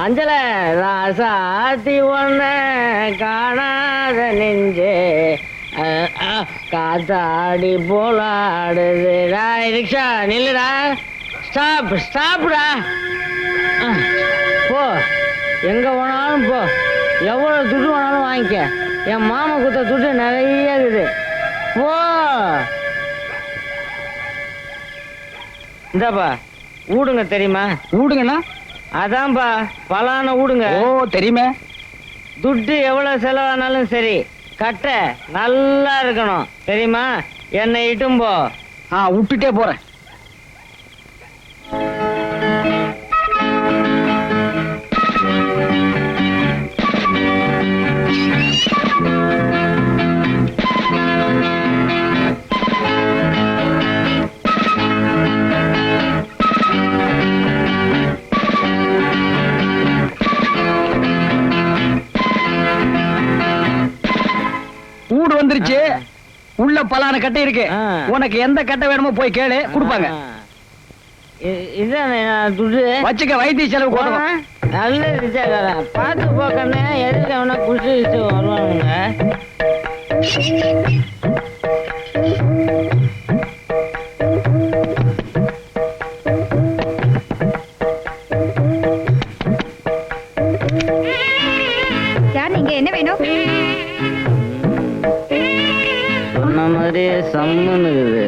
அஞ்சல ராசாத்தி ஒன்ன காணாத நெஞ்சே காத்தாடி போலாடுதுடா. ரிக்ஷா நில்லுடா. ஸ்டாப்டா. போ, எங்க போனாலும் போ, எவ்வளவு துட்டு வேணாலும் வாங்கிக்க. என் மாமா குத்த துட்டு நிறைய இருக்குது. போ. இந்தாப்பா ஊடுங்க. தெரியுமா? ஊடுங்கண்ணா? அதான்பா பலான ஊடுங்க. ஓ தெரியுமே. துட்டு எவ்வளவு செலவானாலும் சரி, கட்ட நல்லா இருக்கணும். தெரியுமா? என்னை இட்டும் போ. விட்டுட்டே போறேன். ஊடு வந்துருச்சு. உள்ள பலான கட்டை இருக்கு. உனக்கு எந்த கட்டை வேணுமோ போய் கேளு, கொடுப்பாங்க. இதான் துட்டு வச்சுக்க, வைத்திய செலவு போடுவோம். நல்ல ரிச்சாக்காரன் பார்த்து போக்கண்ணே. எதுக்கு அவனா குடிச்சு வருவானுங்க. யார் நீங்க? என்ன வேணும்? சொன்ன மாதிரியே சம்மன்னு இருக்குது.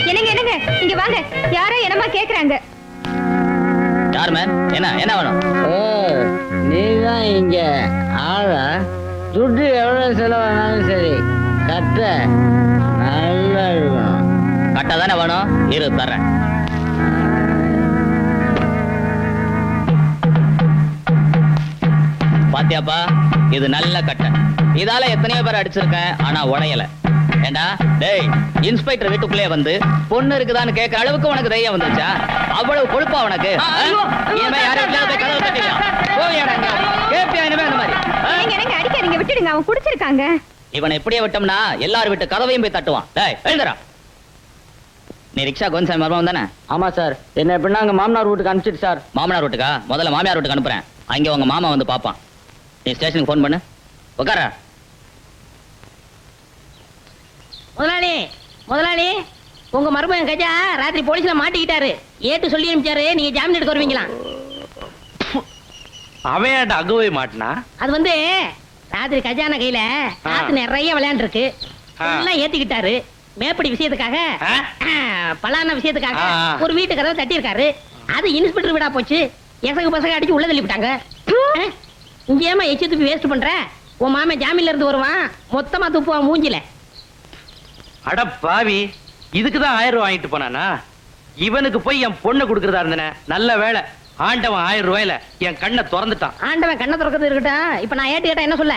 என்னங்க என்னங்க இங்க வாங்க. யாரோ என்னமா கேக்குறாங்க. யார் மேம்? என்ன வேணும்? நீதான் இங்க ஆளா? துட்டு எவ்வளவு செலவானாலும் சரி, கட்ட நல்லா இருக்கணும். கட்டை தானே வேணும்? இரு தர்றேன். பாத்தியாப்பா, இது நல்ல கட்டை. இதால எத்தனையோ பேர் அடிச்சிருக்கேன், ஆனா உடையல. ஏண்டா டேய், இன்ஸ்பெக்டர் வீட்டுக்குள்ளே வந்து பொண்ணு இருக்குதான்னு கேட்க அளவுக்கு உனக்கு தைரியம் வந்துச்சா? அவ்வளவு கொழுப்பா உனக்கு? இனிமே யாரும் கதவை தட்டிக்கலாம். போவியாடாங்க கேப்பியா இனிமே அந்த மாதிரி? என்னங்க அடிக்காதீங்க, விட்டுடுங்க. அவன் குடிச்சிருக்காங்க. இவனை இப்படியே விட்டோம்னா எல்லாரும் விட்டு கதவையும் போய் தட்டுவான். டேய் எழுந்துடா. நீ ரிக்ஷா கோன்சாமி மர்மம் தானே? ஆமா சார். என்ன எப்படின்னா அங்க மாமனார் வீட்டுக்கு அனுப்பிச்சிட்டு சார். மாமனார் வீட்டுக்கா? முதல்ல மாமியார் வீட்டுக்கு அனுப்புறேன். அங்கே உங்க மாமா வந்து பாப்பான். நீ ஸ்டேஷனுக்கு போன் பண்ணு. உட்கார. முதலாளி உங்க மருமகன் கஜா ராத்திரி போலீஸ்ல மாட்டிக்கிட்டாரு. ஏட்டு சொல்லி அனுப்பிச்சாரு, நீங்க ஜாமீன் எடுக்க வருவீங்களா? அவன் அகவே மாட்டினா? அது வந்து ராத்திரி கஜான கையில காத்து நிறைய விளையாண்டு இருக்கு. எல்லாம் ஏத்திக்கிட்டாரு. மேப்படி விஷயத்துக்காக, பலான விஷயத்துக்காக ஒரு வீட்டு கதவை தட்டி இருக்காரு. அது இன்ஸ்பெக்டர் விடா போச்சு. எசகு பசங்க அடிச்சு உள்ள தள்ளிவிட்டாங்க. இங்க ஏமா எச்சு துப்பி வேஸ்ட் பண்ற? உன் மாமன் ஜாமீன்ல இருந்து வருவான், மொத்தமா துப்புவான் மூஞ்சில. அட பாவி, இதுக்குதான் 1000 ரூபாய் வாங்கிட்டு போனானா? இவனுக்கு போய் என் பொண்ணை கொடுக்கறதா இருந்தன. நல்ல வேலை, ஆண்டவன் 1000 ரூபாயில என் கண்ணை திறந்துட்டான். ஆண்டவன் கண்ணை திறக்கிறது இருக்கட்டும். இப்ப நான் ஏட்டு கேட்டா என்ன சொல்ல?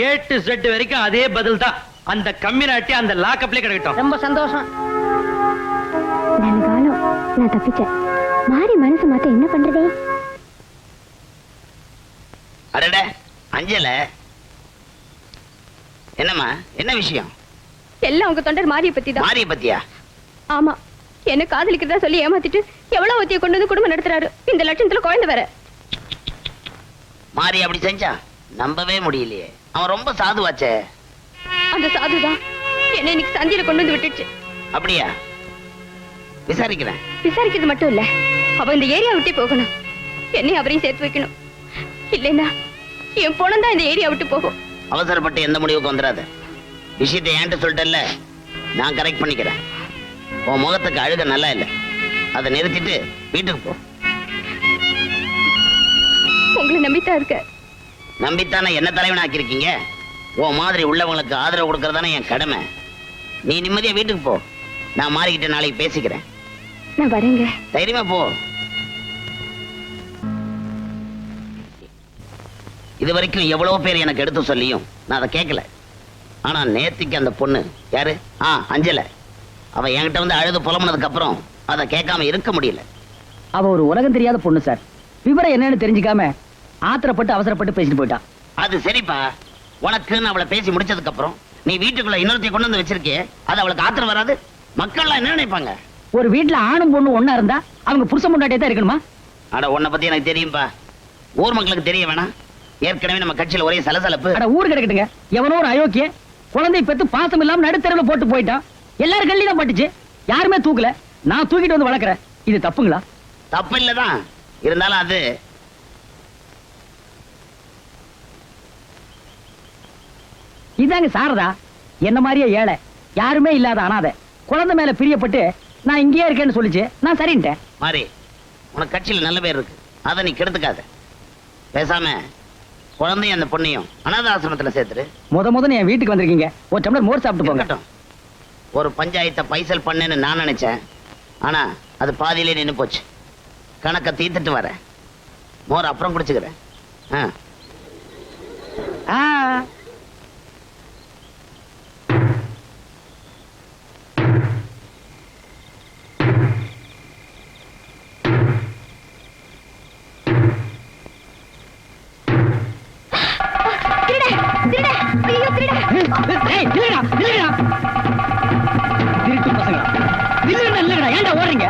A to Z வரைக்கும் அதே பதில் தான். அந்த கம்யூனிட்டி அந்த லாக்கப்லயே கிடக்கட்டும். ரொம்ப சந்தோஷம். நல்ல காலம், நான் தப்பிச்சேன். மாறி மனசு மாத்த என்ன பண்றதே? அடடே அஞ்சல, என்னம்மா என்ன விஷயம்? எல்லாம் உங்க தொண்டர் மாரிய பத்தி தான். மாரிய பத்தியா? ஆமா, என்ன காதலிக்கிறதா சொல்லி ஏமாத்திட்டு எவ்வளவு ஒத்திய கொண்டு வந்து குடும்பம் நடத்துறாரு. இந்த லட்சணத்துல குழந்தை வேற. மாரி அப்படி செஞ்சா நம்பவே முடியலையே. அவன் ரொம்ப சாதுவாச்சே. அந்த சாதுதான் என்ன இன்னைக்கு சந்தியில கொண்டு வந்து விட்டுச்சு. அப்படியா? விசாரிக்கிறேன். விசாரிக்கிறது மட்டும் இல்ல, அவ இந்த ஏரியா விட்டு போகணும். என்னையும் அவரையும் சேர்த்து வைக்கணும். இல்லைன்னா என் பொண்ணு தான் இந்த ஏரியா விட்டு போகும். அவசரப்பட்டு எந்த முடிவுக்கு வந்துடாத. விஷயத்தை ஏன்ட்டு சொல்லிட்டல, நான் கரெக்ட் பண்ணிக்கிறேன். உன் முகத்துக்கு அழுக நல்லா இல்லை, அதை நிறுத்திட்டு வீட்டுக்கு போ. உங்களை நம்பித்தான் இருக்க. நம்பித்தானே என்ன தலைவனாக்கி இருக்கீங்க. உன் மாதிரி உள்ளவங்களுக்கு ஆதரவு கொடுக்கறதானே என் கடமை. நீ நிம்மதியா வீட்டுக்கு போ. நான் மாறிக்கிட்ட நாளைக்கு பேசிக்கிறேன். நான் வரேங்க. தைரியமா போ. இது வரைக்கும் எவ்வளவு பேர் எனக்கு எடுத்து சொல்லியும் நான் அதை கேட்கல. ஆனா நேத்திக்கு அந்த பொண்ணு யாரு, அஞ்சல, அவ என்கிட்ட வந்து அழுது புலம்புனதுக்கு அப்புறம் அதை கேட்காம இருக்க முடியல. அவ ஒரு உலகம் தெரியாத பொண்ணு சார். விவரம் என்னன்னு தெரிஞ்சுக்காம ஆத்திரப்பட்டு அவசரப்பட்டு பேசிட்டு போயிட்டான். அது சரிப்பா, உனக்குன்னு அவளை பேசி முடிச்சதுக்கு அப்புறம் நீ வீட்டுக்குள்ள இன்னொருத்தையும் கொண்டு வந்து வச்சிருக்கே, அது அவளுக்கு ஆத்திரம் வராது? மக்கள்லாம் என்ன நினைப்பாங்க? ஒரு வீட்டுல ஆணும் பொண்ணு ஒண்ணா இருந்தா அவங்க புருஷன் பொண்டாட்டியே தான் இருக்கணுமா? அட உன்னை பத்தி எனக்கு தெரியும்பா. ஊர் மக்களுக்கு தெரிய வேணாம். ஏற்கனவே நம்ம கட்சியில ஒரே சலசலப்பு. அட ஊர் கிடக்கட்டுங்க, எவனோ ஒரு அயோக்கிய குழந்தை பெத்து பாசம் இல்லாம நடுத்தரவுல போட்டு போயிட்டான். எல்லாரும் கல்லிதான் தான் பட்டுச்சு, யாருமே தூக்கல. நான் தூக்கிட்டு வந்து வளர்க்கறேன். இது தப்புங்களா? தப்பு இல்லதான், இருந்தாலும் அது இதாங்க சாரதா, என்ன மாதிரியே ஏழை, யாருமே இல்லாத அனாதை, குழந்தை மேல பிரியப்பட்டு நான் இங்கேயே இருக்கேன்னு சொல்லிச்சு. நான் சரின்ட்டேன். மாறி, உனக்கு கட்சியில நல்ல பேர் இருக்கு, அதை நீ கெடுத்துக்காத. பேசாம குழந்தையும் அந்த பொண்ணையும் அனாதை ஆசிரமத்துல சேர்த்துரு. முத என் வீட்டுக்கு வந்திருக்கீங்க, ஒரு டம்ளர் மோர் சாப்பிட்டு போங்க. இருக்கட்டும். ஒரு பஞ்சாயத்தை பைசல் பண்ணேன்னு நான் நினைச்சேன், ஆனா அது பாதியிலே நின்னு போச்சு. கணக்க தீர்த்துட்டு வரேன், மோர் அப்புறம் குடிச்சுக்கிறேன். ஆ. ஏய், நில்லுடா, நில்லுடா. திருட்டு பசங்களா, நில்லுடா, நில்லுடா. ஏன்டா ஓடுறீங்க?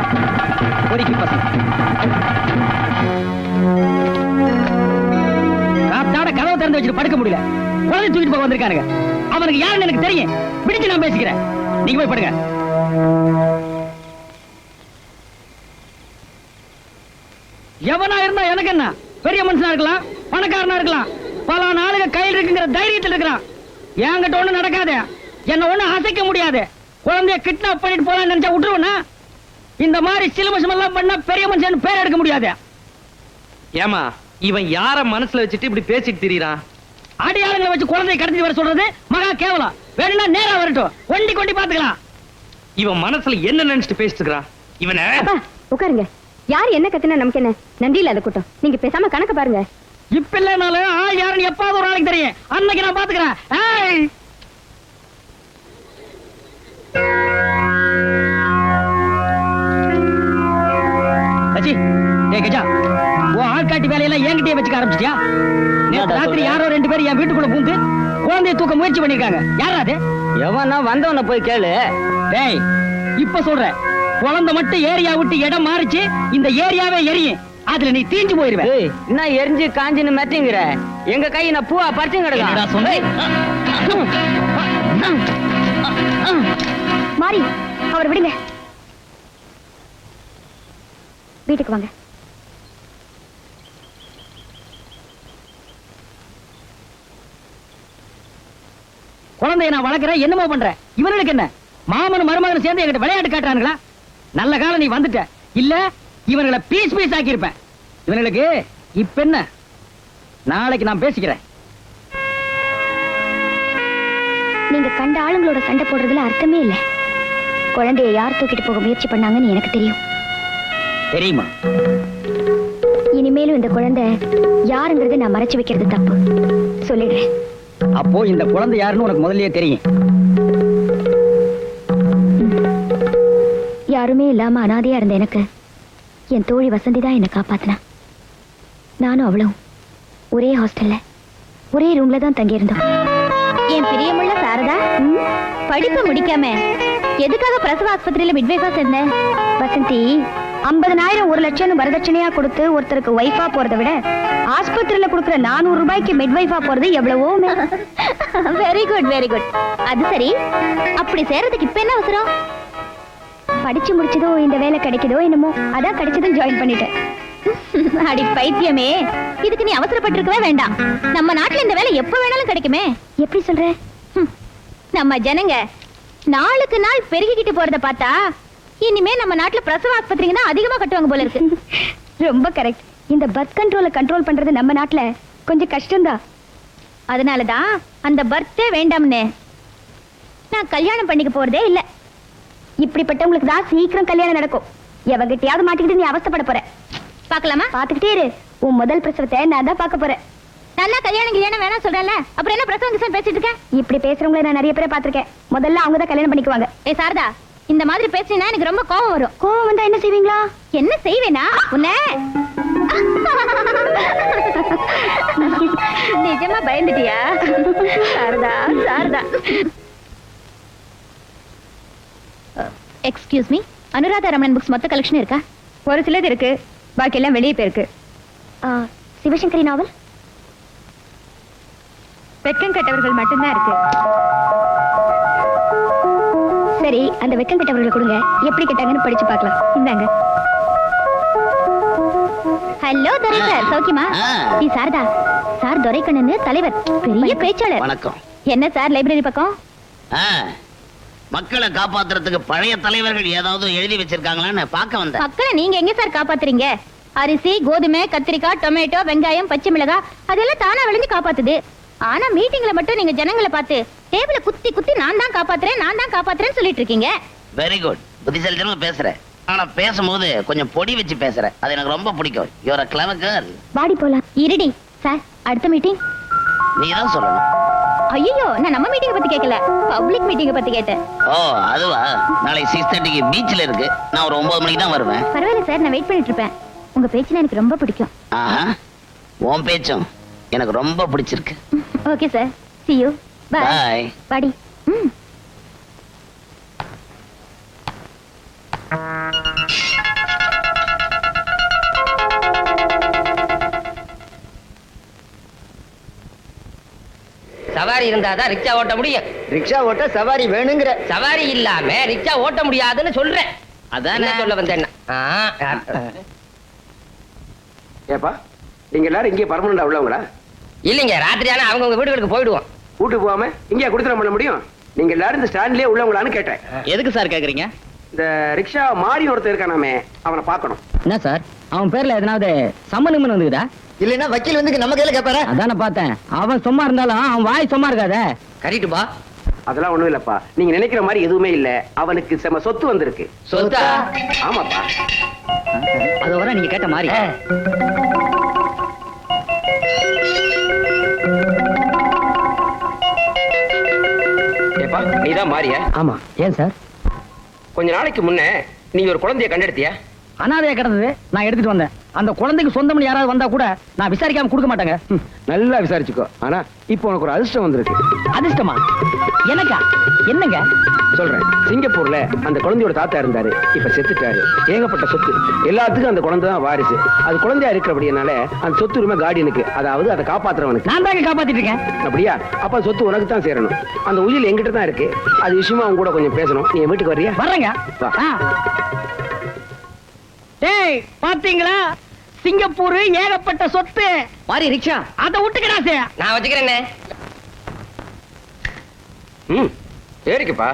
பொறுக்கி பசங்க. ராத்தாட கதவை திறந்து வச்சுட்டு படுக்க முடியல, குழந்தை தூக்கிட்டு போக வந்திருக்கானுங்க. அவனுக்கு யாருன்னு எனக்கு தெரியும், பிடிச்சு நான் பேசிக்கிறேன். நீங்க போய் படுங்க. எவனா இருந்தா எனக்கு என்ன? பெரிய மனுஷனா இருக்கலாம், பணக்காரனா இருக்கலாம், பல நாளுக்கு கையில் இருக்குங்கிற தைரியத்தில் இருக்கிறான். என்கிட்ட ஒண்ணு நடக்காது, என்ன ஒண்ணு அசைக்க முடியாது. குழந்தைய கிட்னாப் பண்ணிட்டு போலான்னு நினைச்சா விட்டுருவா? இந்த மாதிரி சிலுமசம் எல்லாம் பண்ணா பெரிய மனுஷன் பேர் எடுக்க முடியாது. ஏமா இவன் யார மனசுல வச்சுட்டு இப்படி பேசிட்டு திரியறான்? அடியாளங்களை வச்சு குழந்தையை கடத்தி வர சொல்றது மகா கேவலம். வேணும்னா நேரா வரட்டும், கொண்டி கொண்டி பாத்துக்கலாம். இவன் மனசுல என்ன நினைச்சிட்டு பேசிட்டு இருக்கிறான்? இவனை உட்காருங்க. யார் என்ன கத்துனா நமக்கு என்ன? நன்றி இல்லாத கூட்டம். நீங்க பேசாம கணக்கு பாருங்க. இப்ப இல்லனாலும் ஆள் யாருன்னு எப்பாவது ஒரு நாளைக்கு தெரியும். அன்னைக்கு நான் பாத்துக்கிறேன். ஏய், கஜி, டேய் கஜா, உன் ஆள்காட்டி வேலையெல்லாம் என்கிட்டயே வச்சுக்க ஆரம்பிச்சிட்டியா? நேத்து ராத்திரி யாரோ 2 பேர் என் வீட்டுக்குள்ள பூந்து குழந்தையை தூக்க முயற்சி பண்ணிருக்காங்க. யாரா அது? எவனா வந்தவன போய் கேளு. டேய், இப்ப சொல்றேன், குழந்தை மட்டும் ஏரியா விட்டு இடம் மாறிச்சு, இந்த ஏரியாவே எரியும். அதுல நீ தீஞ்சு போயிருவே. என்ன எரிஞ்சு காஞ்சின்னு மெட்டிங்கிற? எங்க கை நான் பூவா பறிச்சு கிடக்கா சொன்னேன். மாறி, அவர் விடுங்க. வீட்டுக்கு வாங்க. குழந்தைய நான் வளர்க்கிறேன், என்னமோ பண்றேன். இவனுக்கு என்ன? மாமனும் மருமகனும் சேர்ந்து என்கிட்ட விளையாட்டு காட்டுறானுங்களா? நல்ல காலம் நீ வந்துட்ட, இல்ல இவனுங்களை பீஸ் பீஸ் ஆக்கி இருப்பேன். இவனுக்கு இப்ப என்ன? நாளைக்கு நான் பேசிக்கிறேன். நீங்க கண்ட ஆளுங்களோட சண்டை போடுறதுல அர்த்தமே இல்ல. குழந்தைய யார் தூக்கிட்டு போக முயற்சி பண்ணாங்கன்னு எனக்கு தெரியும். தெரியுமா? இனிமேலும் இந்த குழந்தை யாருங்கிறத நான் மறைச்சு வைக்கிறது தப்பு. சொல்லிடுறேன். அப்போ இந்த குழந்தை யாருன்னு உனக்கு முதல்லயே தெரியும். யாருமே இல்லாம அனாதையா இருந்த எனக்கு என் தோழி வசந்தி தான் என்னை காப்பாத்தினா. நானும் அவளும் ஒரே ஹாஸ்டல்ல ஒரே ரூம்ல தான் தங்கியிருந்தோம். என் பிரியமுள்ள சாரதா, படிப்பு முடிக்காம எதுக்காக பிரசவ ஆஸ்பத்திரியில மிட்வைஃபா சேர்ந்த? வசந்தி, 50,000 1 லட்சம் வரதட்சணையா கொடுத்து ஒருத்தருக்கு ஒய்ஃபா போறதை விட ஆஸ்பத்திரியில கொடுக்குற 400 ரூபாய்க்கு மிட்வைஃபா போறது எவ்வளவோ. Very good, very good. அது சரி, அப்படி சேர்றதுக்கு இப்ப என்ன அவசரம்? படிச்சு முடிச்சதோ இந்த வேலை கிடைக்குதோ என்னமோ, அதான் கிடைச்சதும் ஜாயின் பண்ணிட்டேன். அடி பைத்தியமே, இதுக்கு நீ அவசரப்பட்டிருக்கவே வேண்டாம். நம்ம நாட்டுல இந்த வேலை எப்ப வேணாலும் கிடைக்குமே. எப்படி சொல்ற? நம்ம ஜனங்க நாளுக்கு நாள் பெருகிக்கிட்டு போறத பார்த்தா இனிமே நம்ம நாட்டுல பிரசவ ஆஸ்பத்திரிங்க தான் அதிகமா கட்டுவாங்க போல இருக்கு. ரொம்ப கரெக்ட். இந்த பர்த் கண்ட்ரோலை கண்ட்ரோல் பண்றது நம்ம நாட்டுல கொஞ்சம் கஷ்டம்தான். அதனாலதான் அந்த பர்த்தே வேண்டாம்னு நான் கல்யாணம் பண்ணிக்க போறதே இல்ல. இப்படிப்பட்டவங்களுக்கு தான் சீக்கிரம் கல்யாணம் நடக்கும். எவகிட்டயாவது மாட்டிக்கிட்டு நீ அவஸ்தைப்பட போற. பாக்கலாமா? பாத்துக்கிட்டே இரு. உன் முதல் பிரசவத்தை நான் தான் பார்க்க போறேன். நல்லா கல்யாணம் வேணாம் சொல்றல, அப்புறம் என்ன பிரசவம் கிசம் பேசிட்டு இருக்க? இப்படி பேசுறவங்களை நான் நிறைய பேரை பாத்திருக்கேன். முதல்ல அவங்க தான் கல்யாணம் பண்ணிக்குவாங்க. ஏ சாரதா, இந்த மாதிரி பேசினா எனக்கு ரொம்ப கோவம் வரும். கோவம் வந்தா என்ன செய்வீங்களா? என்ன செய்வேனா? உன்ன நிஜமா பயந்துட்டியா? Sarada, Sarada. Excuse me, Anuradha Ramanan books மொத்த கலெக்ஷன் இருக்கா? ஒரு சிலது இருக்கு, பாக்கி எல்லாம் வெளியே போயிருக்கு. சிவசங்கரி நாவல் வெக்கம் கெட்டவர்கள் மட்டும்தான் இருக்கு. சரி, அந்த வெக்கம் கெட்டவர்கள் கொடுங்க, எப்படி கேட்டாங்கன்னு படிச்சு பார்க்கலாம். இந்தாங்க. ஹலோ துரை சார், சௌக்கியமா? நீ சாரதா சார், துரைக்கண்ணு தலைவர், பெரிய பேச்சாளர். வணக்கம். என்ன சார் லைப்ரரி பக்கம்? மக்களை காப்பாத்துறதுக்கு பழைய தலைவர்கள் ஏதாவது எழுதி வச்சிருக்காங்களான்னு பார்க்க வந்தேன். மக்களை நீங்க எங்க சார் காப்பாத்துறீங்க? அரிசி, கோதுமை, கத்திரிக்காய், டொமேட்டோ, வெங்காயம், பச்சை மிளகாய் அதெல்லாம் தானா விளைஞ்சு காப்பாத்துது. ஆனா மீட்டிங்ல மட்டும் நீங்க ஜனங்களை பார்த்து டேபிள குத்தி குத்தி நான் தான் காப்பாத்துறேன்னு சொல்லிட்டு இருக்கீங்க. வெரி குட், புத்திசாலித்தனமா பேசுற. ஆனா பேசும்போது கொஞ்சம் பொடி வச்சு பேசுற, அது எனக்கு ரொம்ப பிடிக்கும். You are a clever girl. பாடி போலாம். இருடி சார், அடுத்த மீட்டிங் நீ தான் சொல்லணும். ஐயோ, நான் நம்ம மீட்டிங் பத்தி கேட்கல, பப்ளிக் மீட்டிங் பத்தி கேட்டேன். ஓ அதுவா? நாளைக்கு 6:30க்கு பீச்ல இருக்கு. நான் ஒரு 9 மணிக்கு தான் வருவேன். பரவாயில்ல சார், நான் வெயிட் பண்ணிட்டு இருப்பேன். உங்க பேச்சுனா எனக்கு ரொம்ப பிடிக்கும். ஆஹா, உன் பேச்சும் எனக்கு ரொம்ப பிடிச்சிருக்கு. Okay sir, see you. Bye. Bye. பாடி. சவாரி இருந்தாதான் ரிக்ஷா ஓட்ட முடியும். ரிக்ஷா ஓட்ட சவாரி வேணுங்கிற. சவாரி இல்லாம ரிக்ஷா ஓட்ட முடியாதுன்னு சொல்றேன். அதான் சொல்ல வந்தேன். ஏப்பா, நீங்க எல்லாரும் இங்கே பர்மனண்டா உள்ளவங்களா? இல்லைங்க, ராத்திரியான அவங்கவுங்க வீடுகளுக்கு போயிடுவோம். வீட்டுக்கு போகாம இங்கே குடுத்தனம் பண்ண முடியும்? நீங்க எல்லாரும் இந்த ஸ்டாண்ட்லயே உள்ளவங்களான்னு கேட்டேன். எதுக்கு சார் கேக்குறீங்க? இந்த ரிக்ஷா மாறி ஒருத்தர் இருக்கானாமே, அவனை பார்க்கணும். என்ன சார், அவன் பேர்ல எதனாவது சம்மந்தம் வந்துக்குதா? இல்லைன்னா வக்கீல் வந்து நம்ம கையில கேட்பாரு. அதான பார்த்தேன். அவன் சும்மா இருந்தாலும் அவன் வாய் சும்மா இருக்காதே. கரெக்டுப்பா. அதெல்லாம் ஒண்ணும் இல்லப்பா, நீங்க நினைக்கிற மாதிரி எதுவுமே இல்ல. அவனுக்கு செம சொத்து வந்திருக்கு. சொத்தா? ஆமாப்பா. அது வர நீங்க கேட்ட மாதிரி. ஏப்பா, நீதான் மாறியா? ஆமா. ஏன் சார்? கொஞ்ச நாளைக்கு முன்ன நீங்க ஒரு குழந்தைய கண்டெடுத்தியா? அனாதையா கிடந்தது, நான் எடுத்துட்டு வந்தேன். அந்த குழந்தைக்கு சொந்தம் யாராவது வந்தா கூட நான் விசாரிக்காம கொடுக்க மாட்டாங்க. நல்லா விசாரிச்சுக்கோ. ஆனா இப்போ உனக்கு ஒரு அதிர்ஷ்டம் வந்திருக்கு. அதிர்ஷ்டமா? எனக்கா? என்னங்க சொல்றேன். சிங்கப்பூர்ல அந்த குழந்தையோட தாத்தா இருந்தாரு, இப்ப செத்துட்டாரு. ஏகப்பட்ட சொத்து, எல்லாத்துக்கும் அந்த குழந்தை தான் வாரிசு. அது குழந்தையா இருக்கிறபடினால அந்த சொத்து உரிமை கார்டியனுக்கு, அதாவது அதை காப்பாத்துறவனுக்கு. நான் தாங்க காப்பாத்திட்டு இருக்கேன். அப்படியா? அப்ப சொத்து உனக்கு தான் சேரணும். அந்த உயில் எங்கிட்ட தான் இருக்கு. அது விஷயமா அவங்க கூட கொஞ்சம் பேசணும். நீ வீட்டுக்கு வர்றியா? வர்றேங்க. வா. டேய், பாத்தீங்களா? சிங்கப்பூர் ஏகப்பட்ட சொத்து. மாறி ரிக்ஷா அத விட்டுக்கடா. நான் வச்சுக்கிறேன். சரிக்குப்பா.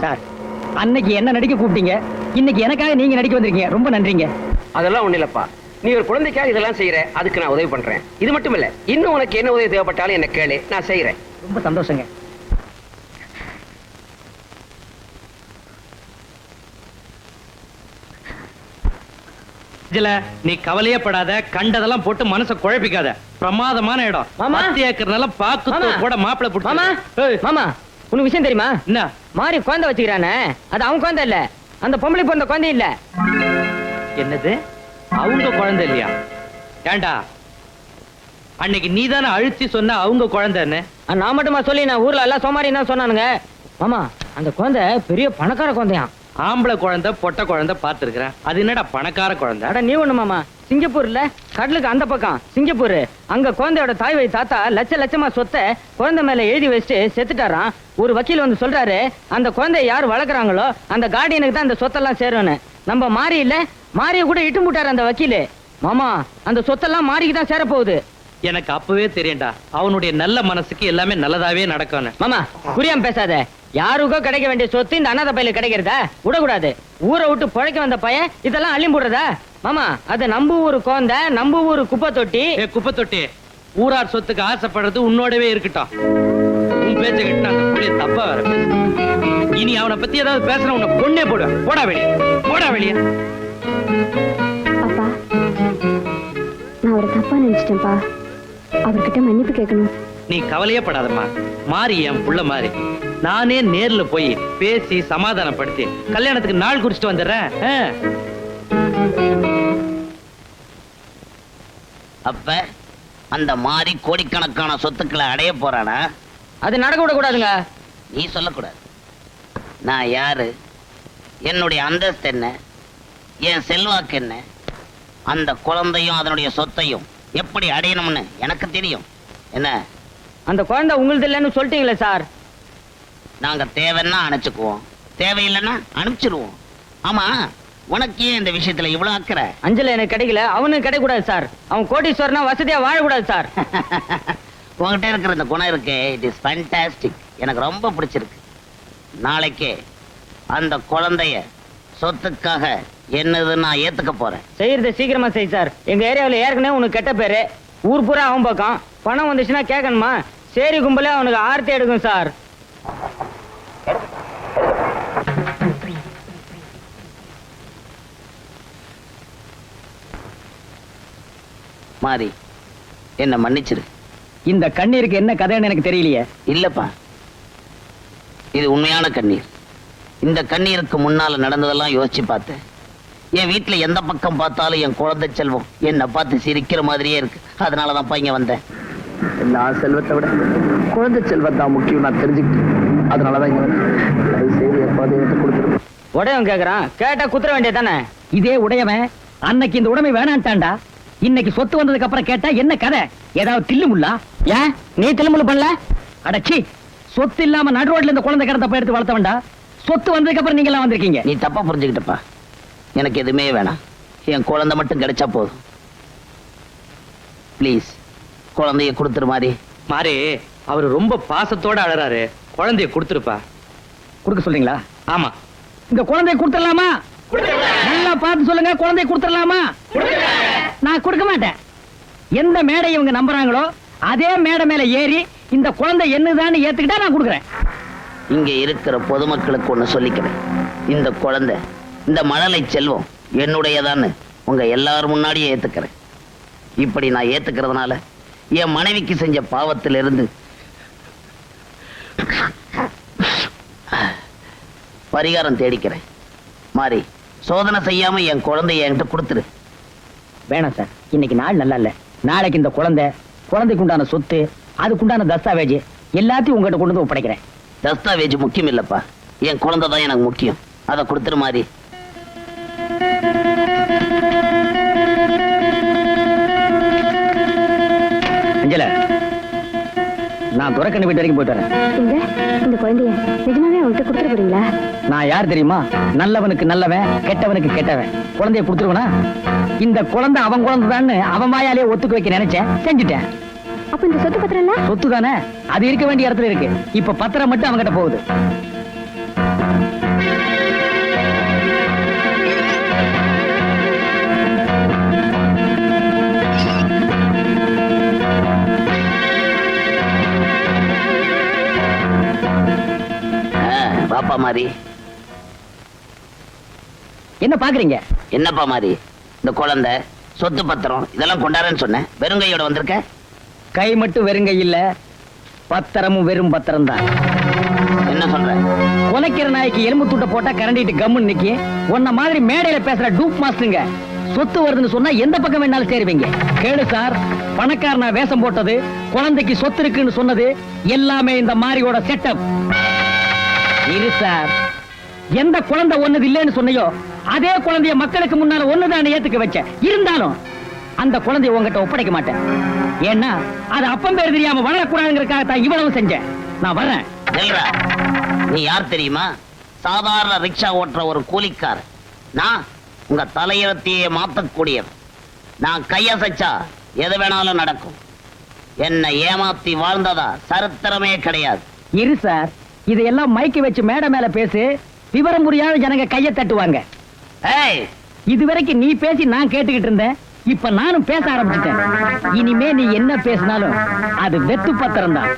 சார், அன்னைக்கு என்ன நடிக்க கூப்பிட்டீங்க, இன்னைக்கு எனக்காக நீங்க நடிக்க வந்திருக்கீங்க. ரொம்ப நன்றிங்க. அதெல்லாம் ஒண்ணு இல்லப்பா, நீ ஒரு குழந்தைக்காக இதெல்லாம் செய்யற, அதுக்கு நான் உதவி பண்றேன். இது மட்டும் இல்ல, இன்னும் உனக்கு என்ன உதவி தேவைப்பட்டாலும் என்ன கேளு, நான் செய்யறேன். ரொம்ப சந்தோஷங்க. நீ கவலையே படாத, கண்டதெல்லாம் போட்டு மனச குழப்பிக்காத. பிரமாதமான இடம். 10 ஏக்கர் நிலம் பாக்கு கூட மாப்பிளை புடிச்சு. மாமா, உனக்கு விஷயம் தெரியுமா? என்ன? மாறி குழந்தை வச்சுக்கிறானே, அது அவன் குழந்தை இல்ல, அந்த பொம்பளை பிறந்த குழந்தை இல்ல. என்னது? அவங்க குழந்தை இல்லையா? ஏண்டா, அன்னைக்கு நீதானே அழுத்தி சொன்ன அவங்க குழந்தைன்னு. நான் மட்டுமா சொல்லி, நான் ஊர்ல எல்லாம் சோமாரி தான் சொன்னானுங்க. மாமா, அந்த குழந்தை பெரிய பணக்கார குழந்தையாம். ஆம்பளை குழந்தை பொட்டை குழந்தை பாத்துருக்கிறேன். அது என்னடா பணக்கார குழந்தை? அட நீ ஒண்ணு மாமா, சிங்கப்பூர்ல கடலுக்கு அந்த பக்கம் சிங்கப்பூர், அங்க குழந்தையோட தாய் வழி தாத்தா லட்சமா சொத்தை குழந்தை மேல எழுதி வச்சுட்டு செத்துட்டாராம். ஒரு வக்கீல் வந்து சொல்றாரு, அந்த குழந்தைய யார் வளர்க்குறாங்களோ அந்த கார்டியனுக்கு தான் அந்த சொத்தெல்லாம் சேரும்னு. நம்ம மாறி இல்ல, மாறிய கூட இட்டு முட்டாரு அந்த வக்கீலு. மாமா, அந்த சொத்தெல்லாம் மாறிக்கு தான் சேரப்போகுது. எனக்கு அப்பவே தெரியும்டா, அவனுடைய நல்ல மனசுக்கு எல்லாமே நல்லதாவே நடக்கும். மாமா, புரியாம பேசாத. யாருக்கோ கிடைக்க வேண்டிய சொத்து இந்த அனாதை பையில கிடைக்கிறதா? விடக்கூடாது. ஊரை விட்டு பழைக்க வந்த பையன் இதெல்லாம் அள்ளி போடுறதா? மாமா, அது நம்ம ஊரு குழந்தை, நம்ம ஊரு குப்பை தொட்டி. குப்பை தொட்டி ஊரார் சொத்துக்கு ஆசைப்படுறது உன்னோடவே இருக்கட்டும். உன் பேச்ச கட்டினா அந்த புள்ளைய தப்பா வர பேச. இனி அவனை பத்தி ஏதாவது பேசுற உன்னை பொண்ணே போடுவேன். போடா வெளியே, போடா வெளியே. அப்பா, நான் ஒரு தப்பா நினைச்சிட்டேன்ப்பா. அவர்கிட்ட மன்னிப்பு கேட்கணும். நீ கவலையே படாதம்மா. மாறி என் புள்ள மாறி. நானே நேர்ல போய் பேசி சமாதானப்படுத்தி கல்யாணத்துக்கு நாள் குறிச்சிட்டு வந்துடுறேன். அப்ப அந்த மாதிரி கோடிக்கணக்கான சொத்துக்களை அடைய போறானா? அது நடக்க விட கூடாதுங்க. நீ சொல்லக்கூடாது. நான் யாரு, என்னுடைய அந்தஸ்து என்ன, என் செல்வாக்கு என்ன, அந்த குழந்தையும் அதனுடைய சொத்தையும் எப்படி அடையணும்னு எனக்கு தெரியும். என்ன, அந்த குழந்தை உங்களுது இல்லைன்னு சொல்லிட்டீங்களே சார். நாங்க தேவைன்னா அணைச்சுக்குவோம், தேவையில்லைன்னா அனுப்பிச்சிருவோம். ஆமா, உனக்கு ஏன் இந்த விஷயத்துல இவ்வளவு அக்கறை? அஞ்சல எனக்கு கிடைக்கல, அவனுக்கு கிடைக்கூடாது சார். அவன் கோடீஸ்வரனா வசதியா வாழக்கூடாது சார். உங்ககிட்ட இருக்கிற இந்த குணம் இருக்கு, இட் இஸ் ஃபேண்டாஸ்டிக். எனக்கு ரொம்ப பிடிச்சிருக்கு. நாளைக்கே அந்த குழந்தைய சொத்துக்காக என்னதுன்னு நான் ஏத்துக்க போறேன். செய்யறத சீக்கிரமா செய் சார். எங்க ஏரியாவில் ஏற்கனவே உனக்கு கெட்ட பேரு, ஊர் பூரா அவன் பக்கம். பணம் வந்துச்சுன்னா கேட்கணுமா? சேரி கும்பலே அவனுக்கு ஆர்த்தி எடுக்கும் சார். மாறி, என்ன மன்னிச்சிரு. இந்த கண்ணீருக்கு என்ன கதைன்னு எனக்கு தெரியலையே. இல்லப்பா, இது உண்மையான கண்ணீர். இந்த கண்ணீருக்கு முன்னால நடந்ததெல்லாம் யோசிச்சு பார்த்தேன். என் வீட்டுல எந்த பக்கம் பார்த்தாலும் என் குழந்தை செல்வம் என்னை பார்த்து சிரிக்கிற மாதிரியே இருக்கு. அதனாலதான்ப்பா இங்க வந்தேன். எல்லா செல்வத்தை விட குழந்தை செல்வம் தான் முக்கியம் நான் தெரிஞ்சுக்கிட்டேன். அதனாலதான் இங்க கொடுத்துருக்கேன். உடையவன் கேக்குறான், கேட்டா குத்துற வேண்டியதானே? இதே உடையவன் அன்னைக்கு இந்த உடைமை வேணான்ட்டான்டா. இன்னைக்கு சொத்து வந்ததுக்கு அப்புறம் கேட்டா என்ன கதை? ஏதாவது தில்லுமுல்லா? ஏன் நீ திருமணம் பண்ணல? அடச்சி, சொத்து இல்லாம நடு ரோட்ல இந்த குழந்தை கிடந்த எடுத்து வளர்த்தவன்டா. சொத்து வந்ததுக்கு அப்புறம் நீங்க எல்லாம் வந்திருக்கீங்க. நீ தப்பா புரிஞ்சுக்கிட்டப்பா. எனக்கு எதுவுமே வேணாம், என் குழந்தை மட்டும் கிடைச்சா போதும். ப்ளீஸ் குழந்தைய கொடுத்துரு மாறி. மாறி, அவரு ரொம்ப பாசத்தோட அழறாரு. குழந்தைய கொடுத்துருப்பா. கொடுக்க சொல்றீங்களா? ஆமா. இந்த குழந்தைய கொடுத்துடலாமா? நல்லா பார்த்து சொல்லுங்க. குழந்தைய கொடுத்துடலாமா? நான் கொடுக்க மாட்டேன். எந்த மேடை இவங்க நம்புறாங்களோ அதே மேடை மேல ஏறி இந்த குழந்தை என்னதான்னு ஏத்துக்கிட்டா நான் கொடுக்குறேன். இங்க இருக்கிற பொதுமக்களுக்கு ஒண்ணு சொல்லிக்கிறேன். இந்த குழந்தை, இந்த மழலை செல்வம் என்னுடையதான்னு உங்க எல்லாரும் முன்னாடியே ஏத்துக்கிறேன். இப்படி நான் ஏத்துக்கிறதுனால என் மனைவிக்கு செஞ்ச பாவத்திலிருந்து பரிகாரம் தேடிக்கிறேன். மாறி, சோதனை செய்யாம என் குழந்தைய என்கிட்ட கொடுத்துரு. வேணாம் சார், இன்னைக்கு நாள் நல்லா இல்ல. நாளைக்கு இந்த குழந்தைக்கு உண்டான சொத்து, அதுக்குண்டான தஸ்தாவேஜ் எல்லாத்தையும் உங்ககிட்ட கொண்டு வந்து ஒப்படைக்கிறேன். தஸ்தாவேஜ் முக்கியம் இல்லப்பா, என் குழந்தை தான் எனக்கு முக்கியம். அதை கொடுத்துரு மாறி. அஞ்சல, நான் துரைக்கண்ணு வீட்டு வரைக்கும் போயிட்டு வரேன். இந்த குழந்தைய நிஜமாவே அவன்கிட்ட கொடுத்துட போறீங்களா? நான் யார் தெரியுமா? நல்லவனுக்கு நல்லவன், கெட்டவனுக்கு கெட்டவன். குழந்தைய கொடுத்துருவனா? இந்த குழந்தை அவன் குழந்தைதான்னு அவன் வாயாலே ஒத்துக்க வைக்க நினைச்சேன், செஞ்சுட்டேன். அப்ப இந்த சொத்து பத்திரம் இல்ல? சொத்து தானே, அது இருக்க வேண்டிய இடத்துல இருக்கு. இப்ப பத்திரம் மட்டும் அவன்கிட்ட போகுது. பாப்பா மாறி. என்ன பாக்குறீங்க? என்னப்பா மாறி, இந்த குழந்தை, சொத்து பத்திரம் இதெல்லாம் கொண்டாடுறேன்னு சொன்னேன், வெறுங்கையோட வந்திருக்க. கை மட்டும் வெறுங்கை இல்ல, பத்திரமும் வெறும் பத்திரம் தான். என்ன சொல்ற? உனக்கிற நாய்க்கு எலும்பு தூட்ட போட்டா கரண்டிட்டு கம்முன்னு நிக்கி. உன்ன மாதிரி மேடையில பேசுற டூப் மாஸ்டருங்க சொத்து வருதுன்னு சொன்னா எந்த பக்கம் வேணாலும் சேருவீங்க. கேளு சார், பணக்காரனா வேஷம் போட்டது, குழந்தைக்கு சொத்து இருக்குன்னு சொன்னது எல்லாமே இந்த மாரியோட செட்டப். இரு சார், எந்த குழந்தை ஒன்னது இல்லைன்னு சொன்னையோ அதே குழந்தைய மக்களுக்கு முன்னால ஒண்ணுதான் ஏத்துக்க வச்ச. இருந்தாலும் அந்த குழந்தைய உங்ககிட்ட ஒப்படைக்க மாட்டேன். ஏன்னா அது அப்பம் பேர் தெரியாம வளரக்கூடாதுங்கிறதுக்காக தான் இவ்வளவு செஞ்சேன். நான் வரேன். நீ யார் தெரியுமா? சாதாரண ரிக்ஷா ஓட்டுற ஒரு கூலிக்கார். நான் உங்க தலையெழுத்தையே மாத்தக்கூடியவன். நான் கையசைச்சா எது வேணாலும் நடக்கும். என்னை ஏமாத்தி வாழ்ந்ததா சரித்திரமே கிடையாது. இரு சார், இதையெல்லாம் மைக்கு வச்சு மேடை மேல பேசு. விவரம் புரியாத ஜனங்க கைய தட்டுவாங்க. ஏய், இதுவரைக்கும் நீ பேசி நான் கேட்டுக்கிட்டு இருந்தேன். இப்ப நானும் பேச ஆரம்பிச்சிட்டேன். இனிமே நீ என்ன பேசினாலும் அது வெத்து பத்திரம் தான்.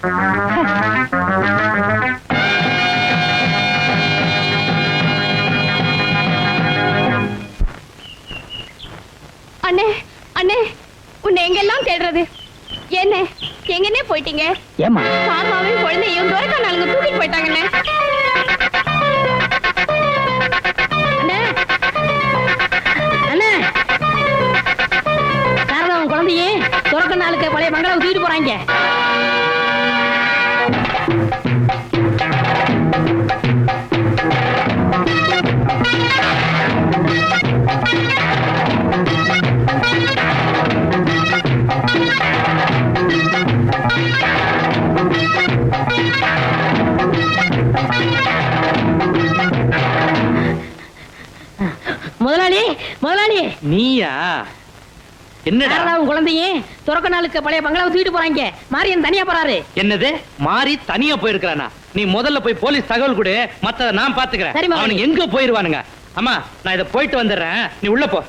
அண்ணே, அண்ணே, உன்னை எங்கெல்லாம் தேடுறது? என்ன எங்கன்னே போயிட்டீங்க? ஏமா சார்பாவையும் குழந்தையும் துரைக்கா நாளுங்க தூக்கிட்டு போயிட்டாங்கண்ணே. அண்ணே அண்ணே சாரதாவும் குழந்தையே துறக்க நாளுக்கு பழைய பங்களாவை தூக்கிட்டு போறாங்க. முதலாளி முதலாளி நீயா? என்னடா? சாரதாவும் குழந்தையே துறக்க நாளுக்கு பழைய பங்களாவை தூக்கிட்டு போறாங்க. மாரியன் தனியா போறாரு. என்னது மாறி தனியா போயிருக்கானா? நீ முதல்ல போய் போலீஸ் தகவல் கொடு, மத்தத நான் பாத்துக்கிறேன். சரி, முதலாளி. அவனுக்கு எங்க போயிருவானுங்க? அம்மா நான் இத போயிட்டு வந்துடுறேன், நீ உள்ள போ.